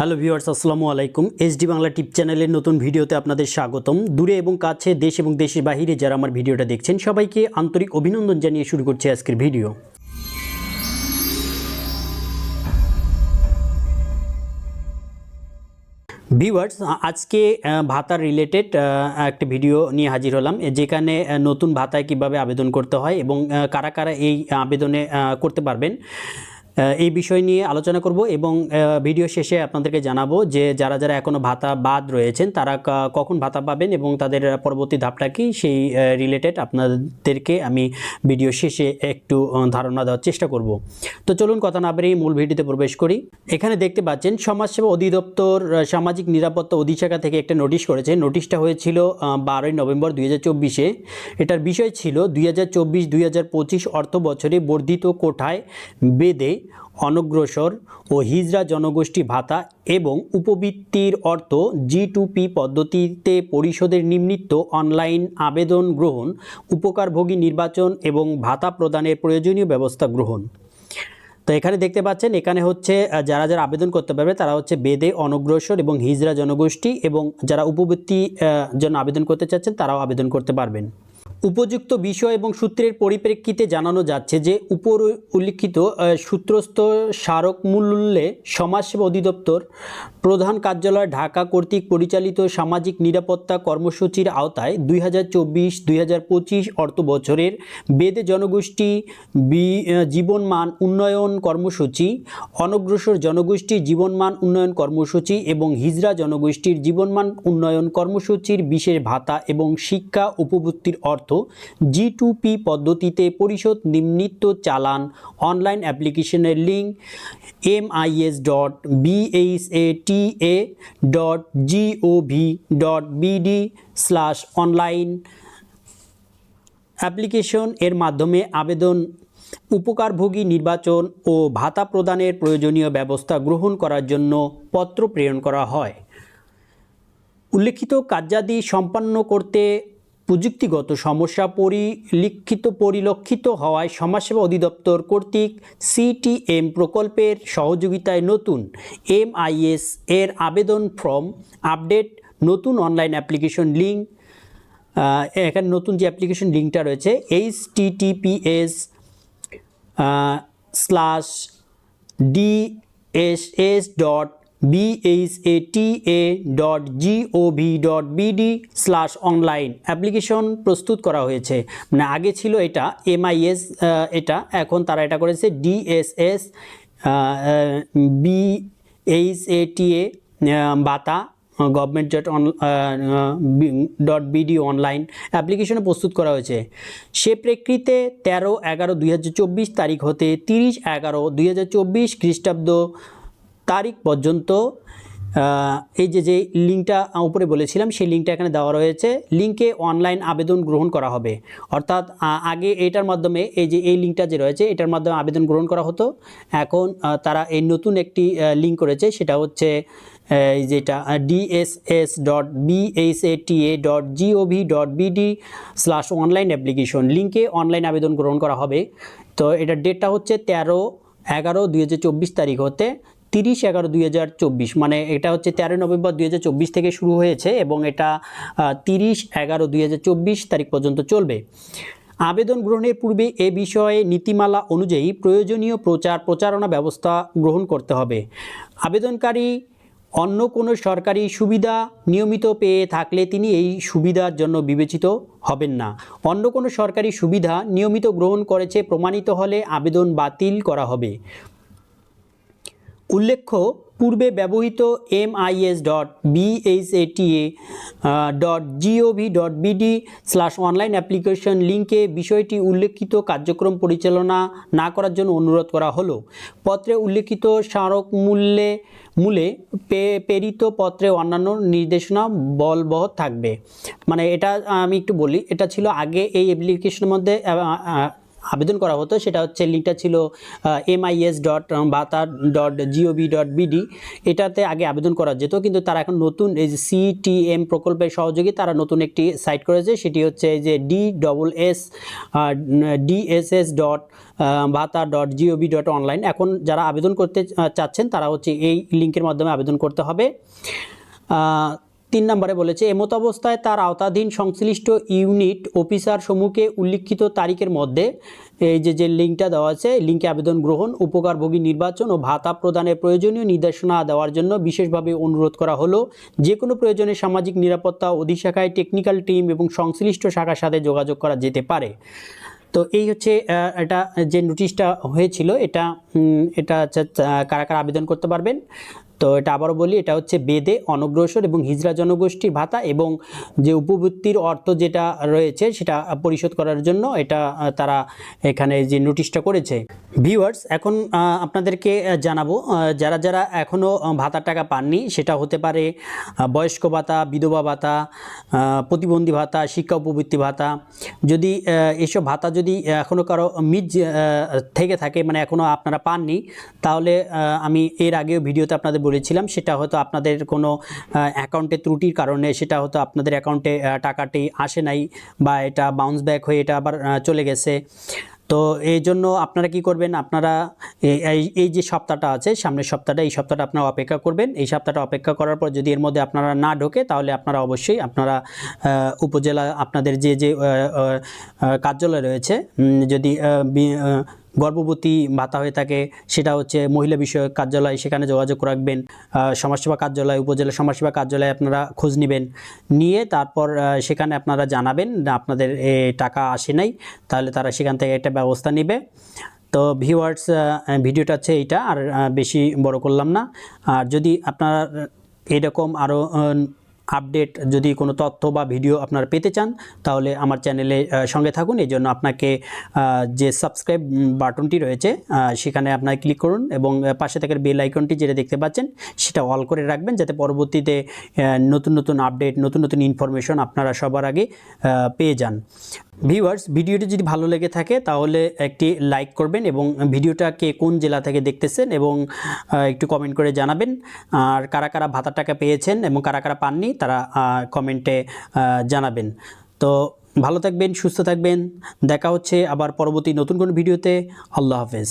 Hello viewers, আসসালামু আলাইকুম। HD Bangla টিপ চ্যানেলের নতুন ভিডিওতে আপনাদের স্বাগতম। দূরে এবং কাছে, দেশ এবং দেশের বাইরে যারা আমার ভিডিওটা দেখছেন সবাইকে আন্তরিক অভিনন্দন জানিয়ে শুরু করছি আজকের ভিডিও। ভিউয়ার্স, আজকে ভাতার রিলেটেড একটা ভিডিও নিয়ে হাজির হলাম, যেখানে নতুন ভাতায় কিভাবে আবেদন করতে হয় এবং কারা কারা এই আবেদনে করতে পারবেন এই বিষয় নিয়ে আলোচনা করব এবং ভিডিও শেষে আপনাদেরকে জানাবো যে যারা যারা এখনও ভাতা বাদ রয়েছেন তারা কখন ভাতা পাবেন এবং তাদের পরবর্তী ধাপটা কি, সেই রিলেটেড আপনাদেরকে আমি ভিডিও শেষে একটু ধারণা দেওয়ার চেষ্টা করব। তো চলুন কথা না বাড়িয়ে মূল ভিডিওতে প্রবেশ করি। এখানে দেখতে পাচ্ছেন সমাজসেবা অধিদপ্তর সামাজিক নিরাপত্তা অধিশাখা থেকে একটা নোটিশ করেছে। নোটিশটা হয়েছিল 12ই নভেম্বর 2024-এ। এটার বিষয় ছিল 2024-2025 অর্থ বছরে বর্ধিত কোঠায় বেদে অনগ্রসর ও হিজড়া জনগোষ্ঠী ভাতা এবং উপবৃত্তির অর্থ G2P পদ্ধতিতে পরিশোধের নিম্নিত অনলাইন আবেদন গ্রহণ, উপকারভোগী নির্বাচন এবং ভাতা প্রদানের প্রয়োজনীয় ব্যবস্থা গ্রহণ। তো এখানে দেখতে পাচ্ছেন, এখানে হচ্ছে যারা যারা আবেদন করতে পারবে তারা হচ্ছে বেদে অনগ্রসর এবং হিজড়া জনগোষ্ঠী, এবং যারা উপবৃত্তি জন্য আবেদন করতে চাচ্ছেন তারাও আবেদন করতে পারবেন। উপযুক্ত বিষয় এবং সূত্রের পরিপ্রেক্ষিতে জানানো যাচ্ছে যে উপর উল্লিখিত সূত্রস্থ স্মারক মূল্যে সমাজসেবা অধিদপ্তর প্রধান কার্যালয় ঢাকা কর্তৃক পরিচালিত সামাজিক নিরাপত্তা কর্মসূচির আওতায় 2024-2025 অর্থ বছরের বেদে জনগোষ্ঠী জীবনমান উন্নয়ন কর্মসূচি, অনগ্রসর জনগোষ্ঠীর জীবনমান উন্নয়ন কর্মসূচি এবং হিজড়া জনগোষ্ঠীর জীবনমান উন্নয়ন কর্মসূচির বিশেষ ভাতা এবং শিক্ষা উপবৃত্তির অর্থ G2P পদ্ধতিতে পরিশোধ নিম্নিত চালান অনলাইন অ্যাপ্লিকেশনের লিঙ্ক mis.bhata.gov.bd/online অ্যাপ্লিকেশন এর মাধ্যমে আবেদন, উপকারভোগী নির্বাচন ও ভাতা প্রদানের প্রয়োজনীয় ব্যবস্থা গ্রহণ করার জন্য পত্র প্রেরণ করা হয়। উল্লেখিত কার্যাদি সম্পন্ন করতে প্রযুক্তিগত সমস্যা পরিলক্ষিত হওয়ায় সমাজসেবা অধিদপ্তর কর্তৃক CTM প্রকল্পের সহযোগিতায় নতুন MIS এর আবেদন ফর্ম আপডেট, নতুন অনলাইন অ্যাপ্লিকেশন লিঙ্ক, এখানে নতুন যে অ্যাপ্লিকেশন লিঙ্কটা রয়েছে https://dshata.bhata.gov.bd/online অ্যাপ্লিকেশন প্রস্তুত করা হয়েছে। মানে আগে ছিল এটা MIS, এটা এখন তারা এটা করেছে DSS BHATA ভাতা gov.bd অনলাইন অ্যাপ্লিকেশনে প্রস্তুত করা হয়েছে। সে প্রেক্ষিতে 13/11/2024 তারিখ হতে 30/11/2024 খ্রিস্টাব্দ তারিখ পর্যন্ত এই যে লিঙ্কটা উপরে বলেছিলাম সেই লিঙ্কটা এখানে দেওয়া রয়েছে। লিঙ্কে অনলাইন আবেদন গ্রহণ করা হবে। অর্থাৎ আগে এটার মাধ্যমে এই লিঙ্কটা যে রয়েছে এটার মাধ্যমে আবেদন গ্রহণ করা হতো। এখন তারা এই নতুন একটি লিঙ্ক করেছে, সেটা হচ্ছে যেটা dss.bhata.gov.bd/online অ্যাপ্লিকেশন লিঙ্কে অনলাইন আবেদন গ্রহণ করা হবে। তো এটার ডেটটা হচ্ছে 13/11/2024 তারিখ হতে 30/11/2024, মানে এটা হচ্ছে 13 নভেম্বর 2024 থেকে শুরু হয়েছে এবং এটা 30/11/2024 তারিখ পর্যন্ত চলবে। আবেদন গ্রহণের পূর্বে এ বিষয়ে নীতিমালা অনুযায়ী প্রয়োজনীয় প্রচারণা ব্যবস্থা গ্রহণ করতে হবে। আবেদনকারী অন্য কোনো সরকারি সুবিধা নিয়মিত পেয়ে থাকলে তিনি এই সুবিধার জন্য বিবেচিত হবেন না। অন্য কোনো সরকারি সুবিধা নিয়মিত গ্রহণ করেছে প্রমাণিত হলে আবেদন বাতিল করা হবে। উল্লেখ্য, পূর্বে ব্যবহৃত mis.bhata.gov.bd/online অ্যাপ্লিকেশন লিঙ্কে বিষয়টি উল্লেখিত কার্যক্রম পরিচালনা না করার জন্য অনুরোধ করা হলো। পত্রে উল্লেখিত স্মারক মূলে প্রেরিত পত্রে অন্যান্য নির্দেশনা বলবৎ থাকবে। মানে এটা আমি একটু বলি, এটা ছিল আগে এই অ্যাপ্লিকেশনের মধ্যে আবেদন করা হতো সেটা হচ্ছে লিঙ্কটা ছিল mis.bhata.gov.bd। এটাতে আগে আবেদন করা যেত, কিন্তু তারা এখন নতুন এই যে CTM প্রকল্পের সহযোগী তারা নতুন একটি সাইট করেছে, সেটি হচ্ছে এই যে dss.bhata.gov.online। এখন যারা আবেদন করতে চাচ্ছেন তারা হচ্ছে এই লিঙ্কের মাধ্যমে আবেদন করতে হবে। 3 নম্বরে বলেছে এমত অবস্থায় তার আওতাধীন সংশ্লিষ্ট ইউনিট অফিসার সমূহকে উল্লিখিত তারিখের মধ্যে এই যে লিঙ্কটা দেওয়া আছে লিঙ্কে আবেদন গ্রহণ, উপকারভোগী নির্বাচন ও ভাতা প্রদানের প্রয়োজনীয় নির্দেশনা দেওয়ার জন্য বিশেষভাবে অনুরোধ করা হলো। যে কোনো প্রয়োজনে সামাজিক নিরাপত্তা অধিশাখায় টেকনিক্যাল টিম এবং সংশ্লিষ্ট শাখার সাথে যোগাযোগ করা যেতে পারে। তো এই হচ্ছে এটা যে নোটিশটা হয়েছিল, এটা হচ্ছে কারা কারা আবেদন করতে পারবেন। তো এটা আবারও বলি, এটা হচ্ছে বেদে, অনগ্রসর এবং হিজড়া জনগোষ্ঠীর ভাতা এবং যে উপবৃত্তির অর্থ যেটা রয়েছে সেটা পরিশোধ করার জন্য এটা তারা এখানে যে নোটিশটা করেছে। ভিউয়ার্স, এখন আপনাদেরকে জানাবো যারা যারা এখনও ভাতার টাকা পাননি, সেটা হতে পারে বয়স্ক ভাতা, বিধবা ভাতা, প্রতিবন্ধী ভাতা, শিক্ষা উপবৃত্তি ভাতা। যদি এসব ভাতা যদি এখনও কারো মিস থেকে থাকে, মানে এখনও আপনারা পাননি, তাহলে আমি এর আগেও ভিডিওতে আপনাদের বলেছিলাম সেটা হয়তো আপনাদের কোনো অ্যাকাউন্টে ত্রুটির কারণে সেটা হয়তো আপনাদের অ্যাকাউন্টে টাকাটি আসে নাই, বা এটা বাউন্স ব্যাক হয়ে এটা আবার চলে গেছে। তো এই জন্য আপনারা কি করবেন, আপনারা এই যে সপ্তাহটা আছে, সামনের সপ্তাহটা, এই সপ্তাহটা আপনারা অপেক্ষা করবেন। এই সপ্তাহটা অপেক্ষা করার পর যদি এর মধ্যে আপনারা না ঢোকে, তাহলে আপনারা অবশ্যই আপনারা উপজেলা আপনাদের যে কার্যালয় রয়েছে, যদি গর্ভবতী ভাতা হয়ে থাকে সেটা হচ্ছে মহিলা বিষয়ক কার্যালয়, সেখানে যোগাযোগ রাখবেন। সমাজসেবা কার্যালয়, উপজেলা সমাজসেবা কার্যালয়ে আপনারা খোঁজ নেবেন, নিয়ে তারপর সেখানে আপনারা জানাবেন আপনাদের টাকা আসে নাই, তাহলে তারা সেখান থেকে একটা ব্যবস্থা নেবে। তো ভিউয়ার্স, ভিডিওটা হচ্ছে এইটা, আর বেশি বড় করলাম না। আর যদি আপনারা এরকম আরও আপডেট যদি কোনো তথ্য বা ভিডিও আপনারা পেতে চান, তাহলে আমার চ্যানেলে সঙ্গে থাকুন। এই জন্য আপনাকে যে সাবস্ক্রাইব বাটনটি রয়েছে সেখানে আপনারা ক্লিক করুন, এবং পাশে থাকা বেল আইকনটি যেটা দেখতে পাচ্ছেন সেটা অল করে রাখবেন, যাতে পরবর্তীতে নতুন নতুন আপডেট, নতুন নতুন ইনফরমেশন আপনারা সবার আগে পেয়ে যান। ভিউয়ার্স, ভিডিওটি যদি ভালো লেগে থাকে তাহলে একটি লাইক করবেন, এবং ভিডিওটাকে কোন জেলা থেকে দেখতেছেন এবং একটু কমেন্ট করে জানাবেন। আর কারা কারা ভাতার টাকা পেয়েছেন এবং কারা কারা পাননি তারা কমেন্টে জানাবেন। তো ভালো থাকবেন, সুস্থ থাকবেন, দেখা হচ্ছে আবার পরবর্তী নতুন কোনো ভিডিওতে। আল্লাহ হাফেজ।